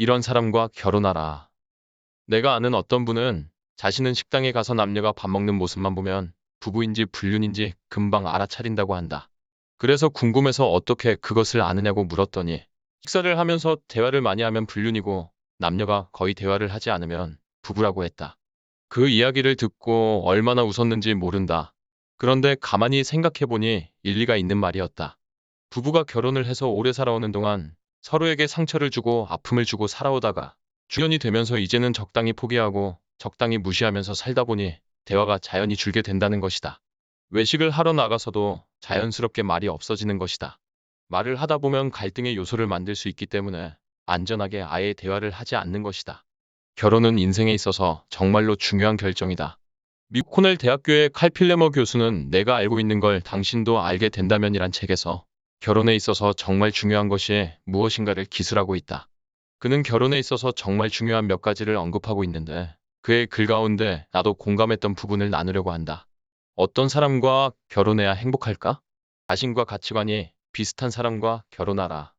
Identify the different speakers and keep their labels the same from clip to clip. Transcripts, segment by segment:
Speaker 1: 이런 사람과 결혼하라. 내가 아는 어떤 분은 자신은 식당에 가서 남녀가 밥 먹는 모습만 보면 부부인지 불륜인지 금방 알아차린다고 한다. 그래서 궁금해서 어떻게 그것을 아느냐고 물었더니 식사를 하면서 대화를 많이 하면 불륜이고 남녀가 거의 대화를 하지 않으면 부부라고 했다. 그 이야기를 듣고 얼마나 웃었는지 모른다. 그런데 가만히 생각해보니 일리가 있는 말이었다. 부부가 결혼을 해서 오래 살아오는 동안 서로에게 상처를 주고 아픔을 주고 살아오다가 중년이 되면서 이제는 적당히 포기하고 적당히 무시하면서 살다 보니 대화가 자연히 줄게 된다는 것이다. 외식을 하러 나가서도 자연스럽게 말이 없어지는 것이다. 말을 하다 보면 갈등의 요소를 만들 수 있기 때문에 안전하게 아예 대화를 하지 않는 것이다. 결혼은 인생에 있어서 정말로 중요한 결정이다. 미국 코넬 대학교의 칼 필레머 교수는 내가 알고 있는 걸 당신도 알게 된다면이란 책에서 결혼에 있어서 정말 중요한 것이 무엇인가를 기술하고 있다. 그는 결혼에 있어서 정말 중요한 몇 가지를 언급하고 있는데 그의 글 가운데 나도 공감했던 부분을 나누려고 한다. 어떤 사람과 결혼해야 행복할까? 자신과 가치관이 비슷한 사람과 결혼하라.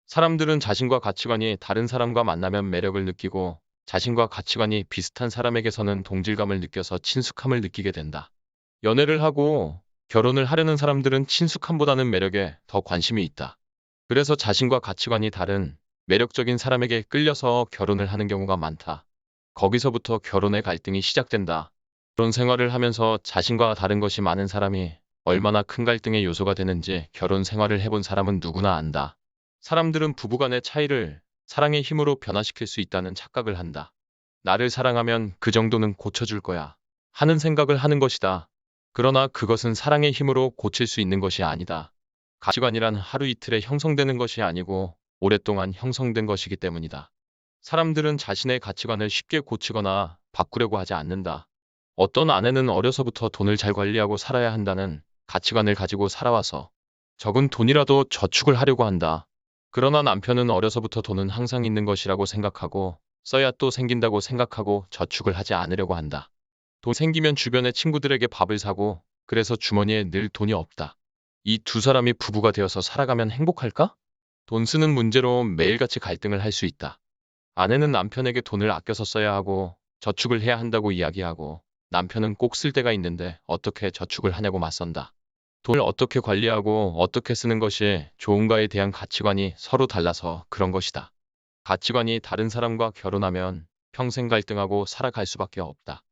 Speaker 1: 사람들은 자신과 가치관이 다른 사람과 만나면 매력을 느끼고 자신과 가치관이 비슷한 사람에게서는 동질감을 느껴서 친숙함을 느끼게 된다. 연애를 하고 결혼을 하려는 사람들은 친숙함보다는 매력에 더 관심이 있다. 그래서 자신과 가치관이 다른 매력적인 사람에게 끌려서 결혼을 하는 경우가 많다. 거기서부터 결혼의 갈등이 시작된다. 결혼 생활을 하면서 자신과 다른 것이 많은 사람이 얼마나 큰 갈등의 요소가 되는지 결혼 생활을 해본 사람은 누구나 안다. 사람들은 부부간의 차이를 사랑의 힘으로 변화시킬 수 있다는 착각을 한다. 나를 사랑하면 그 정도는 고쳐줄 거야. 하는 생각을 하는 것이다. 그러나 그것은 사랑의 힘으로 고칠 수 있는 것이 아니다. 가치관이란 하루 이틀에 형성되는 것이 아니고 오랫동안 형성된 것이기 때문이다. 사람들은 자신의 가치관을 쉽게 고치거나 바꾸려고 하지 않는다. 어떤 아내는 어려서부터 돈을 잘 관리하고 살아야 한다는 가치관을 가지고 살아와서 적은 돈이라도 저축을 하려고 한다. 그러나 남편은 어려서부터 돈은 항상 있는 것이라고 생각하고 써야 또 생긴다고 생각하고 저축을 하지 않으려고 한다. 돈 생기면 주변의 친구들에게 밥을 사고 그래서 주머니에 늘 돈이 없다. 이 두 사람이 부부가 되어서 살아가면 행복할까? 돈 쓰는 문제로 매일같이 갈등을 할 수 있다. 아내는 남편에게 돈을 아껴서 써야 하고 저축을 해야 한다고 이야기하고 남편은 꼭 쓸 때가 있는데 어떻게 저축을 하냐고 맞선다. 돈을 어떻게 관리하고 어떻게 쓰는 것이 좋은가에 대한 가치관이 서로 달라서 그런 것이다. 가치관이 다른 사람과 결혼하면 평생 갈등하고 살아갈 수밖에 없다.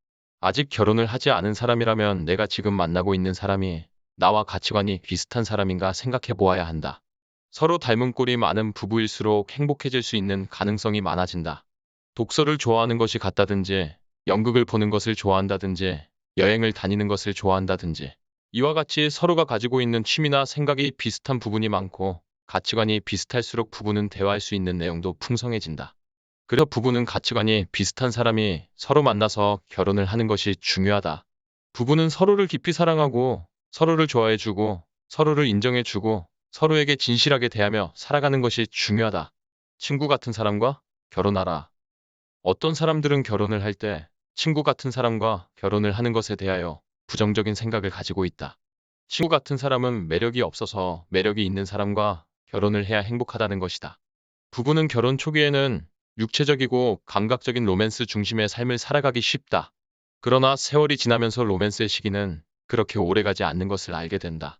Speaker 1: 아직 결혼을 하지 않은 사람이라면 내가 지금 만나고 있는 사람이 나와 가치관이 비슷한 사람인가 생각해 보아야 한다. 서로 닮은 꼴이 많은 부부일수록 행복해질 수 있는 가능성이 많아진다. 독서를 좋아하는 것이 같다든지, 연극을 보는 것을 좋아한다든지, 여행을 다니는 것을 좋아한다든지, 이와 같이 서로가 가지고 있는 취미나 생각이 비슷한 부분이 많고, 가치관이 비슷할수록 부부는 대화할 수 있는 내용도 풍성해진다. 그래서 부부는 가치관이 비슷한 사람이 서로 만나서 결혼을 하는 것이 중요하다. 부부는 서로를 깊이 사랑하고, 서로를 좋아해주고, 서로를 인정해주고, 서로에게 진실하게 대하며 살아가는 것이 중요하다. 친구 같은 사람과 결혼하라. 어떤 사람들은 결혼을 할 때 친구 같은 사람과 결혼을 하는 것에 대하여 부정적인 생각을 가지고 있다. 친구 같은 사람은 매력이 없어서 매력이 있는 사람과 결혼을 해야 행복하다는 것이다. 부부는 결혼 초기에는 육체적이고 감각적인 로맨스 중심의 삶을 살아가기 쉽다. 그러나 세월이 지나면서 로맨스의 시기는 그렇게 오래가지 않는 것을 알게 된다.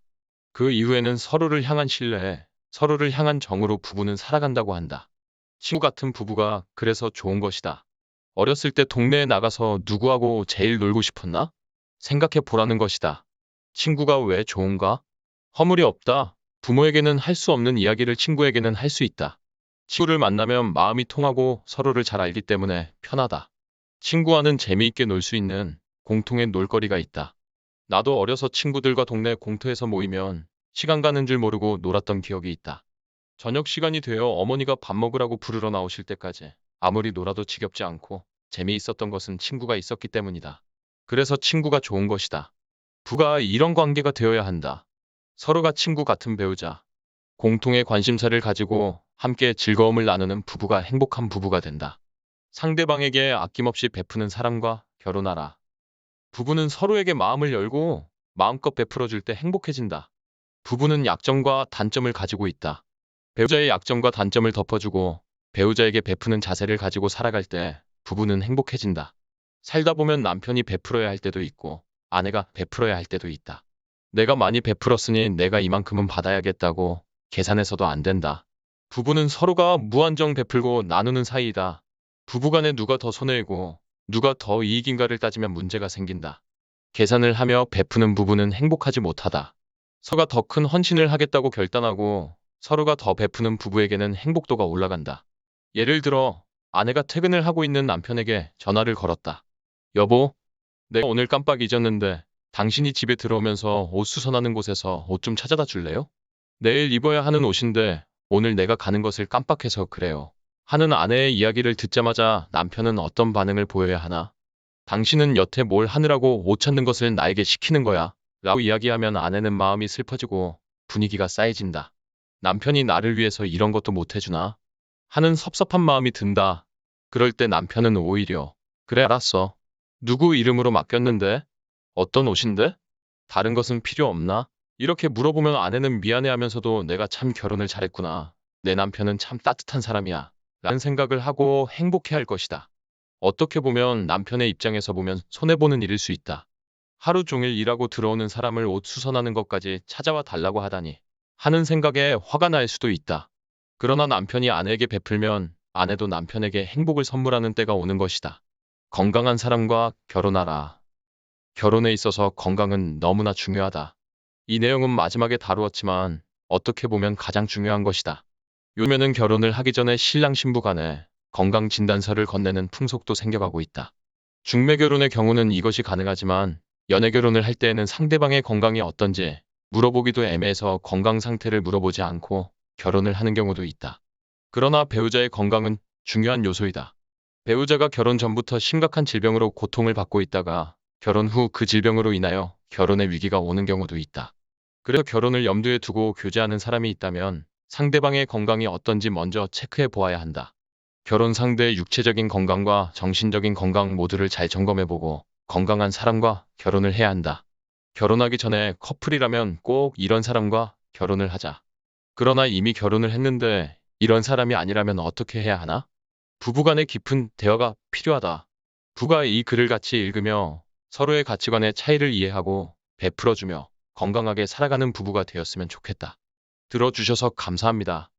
Speaker 1: 그 이후에는 서로를 향한 신뢰, 서로를 향한 정으로 부부는 살아간다고 한다. 친구 같은 부부가 그래서 좋은 것이다. 어렸을 때 동네에 나가서 누구하고 제일 놀고 싶었나? 생각해 보라는 것이다. 친구가 왜 좋은가? 허물이 없다. 부모에게는 할 수 없는 이야기를 친구에게는 할 수 있다. 친구를 만나면 마음이 통하고 서로를 잘 알기 때문에 편하다. 친구와는 재미있게 놀 수 있는 공통의 놀거리가 있다. 나도 어려서 친구들과 동네 공터에서 모이면 시간 가는 줄 모르고 놀았던 기억이 있다. 저녁 시간이 되어 어머니가 밥 먹으라고 부르러 나오실 때까지 아무리 놀아도 지겹지 않고 재미있었던 것은 친구가 있었기 때문이다. 그래서 친구가 좋은 것이다. 부가 이런 관계가 되어야 한다. 서로가 친구 같은 배우자, 공통의 관심사를 가지고 함께 즐거움을 나누는 부부가 행복한 부부가 된다. 상대방에게 아낌없이 베푸는 사람과 결혼하라. 부부는 서로에게 마음을 열고 마음껏 베풀어 줄 때 행복해진다. 부부는 약점과 단점을 가지고 있다. 배우자의 약점과 단점을 덮어주고 배우자에게 베푸는 자세를 가지고 살아갈 때 부부는 행복해진다. 살다 보면 남편이 베풀어야 할 때도 있고 아내가 베풀어야 할 때도 있다. 내가 많이 베풀었으니 내가 이만큼은 받아야겠다고 계산해서도 안 된다. 부부는 서로가 무한정 베풀고 나누는 사이이다. 부부간에 누가 더 손해이고 누가 더 이익인가를 따지면 문제가 생긴다. 계산을 하며 베푸는 부부는 행복하지 못하다. 서로가 더 큰 헌신을 하겠다고 결단하고 서로가 더 베푸는 부부에게는 행복도가 올라간다. 예를 들어 아내가 퇴근을 하고 있는 남편에게 전화를 걸었다. 여보, 내가 오늘 깜빡 잊었는데 당신이 집에 들어오면서 옷 수선하는 곳에서 옷 좀 찾아다 줄래요? 내일 입어야 하는 옷인데 오늘 내가 가는 것을 깜빡해서 그래요. 하는 아내의 이야기를 듣자마자 남편은 어떤 반응을 보여야 하나? 당신은 여태 뭘 하느라고 옷 찾는 것을 나에게 시키는 거야. 라고 이야기하면 아내는 마음이 슬퍼지고 분위기가 싸해진다. 남편이 나를 위해서 이런 것도 못 해주나? 하는 섭섭한 마음이 든다. 그럴 때 남편은 오히려 그래 알았어. 누구 이름으로 맡겼는데? 어떤 옷인데? 다른 것은 필요 없나? 이렇게 물어보면 아내는 미안해하면서도 내가 참 결혼을 잘했구나. 내 남편은 참 따뜻한 사람이야. 라는 생각을 하고 행복해할 것이다. 어떻게 보면 남편의 입장에서 보면 손해보는 일일 수 있다. 하루 종일 일하고 들어오는 사람을 옷 수선하는 것까지 찾아와 달라고 하다니 하는 생각에 화가 날 수도 있다. 그러나 남편이 아내에게 베풀면 아내도 남편에게 행복을 선물하는 때가 오는 것이다. 건강한 사람과 결혼하라. 결혼에 있어서 건강은 너무나 중요하다. 이 내용은 마지막에 다루었지만 어떻게 보면 가장 중요한 것이다. 요즘에는 결혼을 하기 전에 신랑 신부 간에 건강진단서를 건네는 풍속도 생겨가고 있다. 중매 결혼의 경우는 이것이 가능하지만 연애 결혼을 할 때에는 상대방의 건강이 어떤지 물어보기도 애매해서 건강 상태를 물어보지 않고 결혼을 하는 경우도 있다. 그러나 배우자의 건강은 중요한 요소이다. 배우자가 결혼 전부터 심각한 질병으로 고통을 받고 있다가 결혼 후 그 질병으로 인하여 결혼의 위기가 오는 경우도 있다. 그래서 결혼을 염두에 두고 교제하는 사람이 있다면 상대방의 건강이 어떤지 먼저 체크해 보아야 한다. 결혼 상대의 육체적인 건강과 정신적인 건강 모두를 잘 점검해보고 건강한 사람과 결혼을 해야 한다. 결혼하기 전에 커플이라면 꼭 이런 사람과 결혼을 하자. 그러나 이미 결혼을 했는데 이런 사람이 아니라면 어떻게 해야 하나? 부부간의 깊은 대화가 필요하다. 부가 이 글을 같이 읽으며 서로의 가치관의 차이를 이해하고 베풀어주며 건강하게 살아가는 부부가 되었으면 좋겠다. 들어주셔서 감사합니다.